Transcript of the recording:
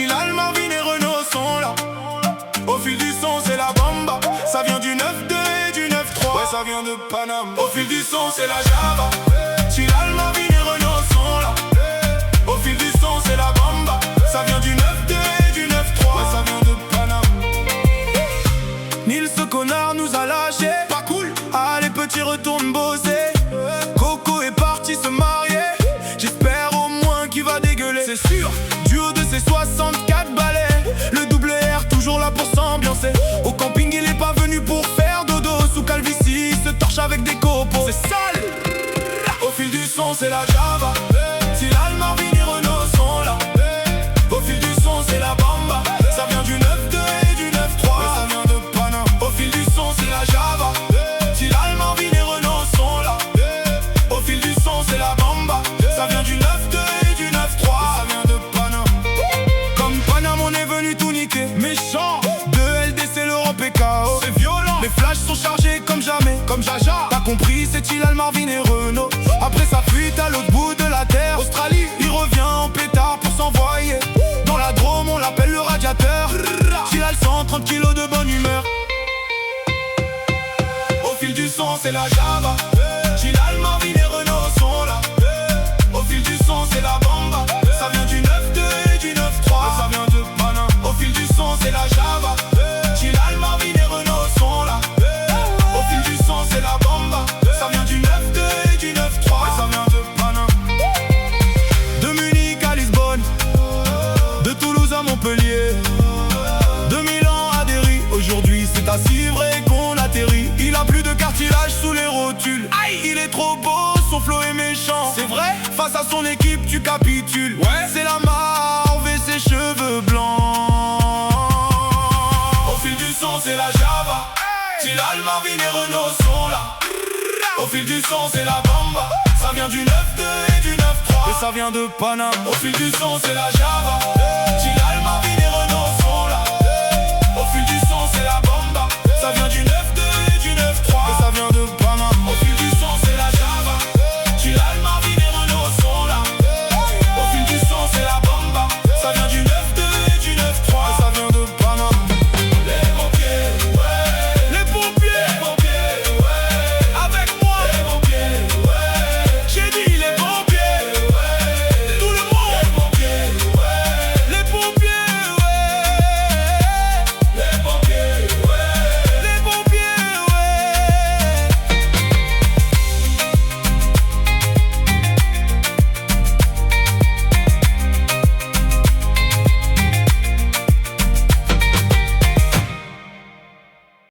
Chilal, Marvin et Renault sont là. Au fil du son c'est la bamba. Ça vient du 9-2 et du 9-3. Ouais, ça vient de Paname. Au fil du son c'est la Java. Chilal, Marvin et Renault sont là. Au fil du son c'est la bamba. Ça vient du 9-2 et du 9-3. Ouais, ça vient de Paname. Nils ce connard nous a lâché. Pas cool. Allez petit retourne bosser. Coco est parti se marier. J'espère au moins qu'il va dégueuler. C'est sûr. Du haut de ses 64 balais. Le double R toujours là pour s'ambiancer. Au camping il est pas venu pour faire dodo. Sous calvitie il se torche avec des copeaux. C'est sale. Au fil du son c'est la Java. Chilal, Marvin et Renault sont là. Au fil du son c'est la bamba. Ça vient du 9-2 et du 9-3. Ça vient de Paname. Au fil du son c'est la Java. Chilal, Marvin et Renault sont là. Au fil du son c'est la bamba. Ça vient du 9-2 et du 9-3. Ça vient de Paname. Comme Paname on est venu tout niquer. Méchant. De LDC l'Europe est KO. C'est violent. Les flashs sont chargés comme jamais. Comme Jaja. T'as compris c'est Chilal, Marvin et Renault. Après sa fuite à l'autre bout de la terre, Australie, il revient en pétard pour s'envoyer. Dans la Drôme on l'appelle le radiateur. Chilal 130 kilos de bonne humeur. Au fil du son c'est la Java. Chilal, Marvin et Renault sont là. Au fil du son c'est la bamba. Ça vient du 9-2 et du 9-3. Ça vient de Paname. Au fil du son c'est la Java. Chilal, Marvin et Renault sont là. Au fil du son c'est la bamba. Ça vient du 9-2 et du 9-3. Ça vient de Paname. De Munich à Lisbonne, de Toulouse à Montpellier, de Milan à Derry. Aujourd'hui c'est à Civray qu'on atterrit. Il a plus de cartilage sous les rotules. Aïe, il est trop beau, son flow est méchant. C'est vrai, face à son équipe tu capitules. Ouais, c'est la Marve et ses cheveux blancs. Au fil du son c'est la Java. Chilal, Marvin et Renault sont là. Au fil du son c'est la bamba. Ça vient du 9-2 et du 9-3. Et ça vient de Paname. Au fil du son c'est la Java.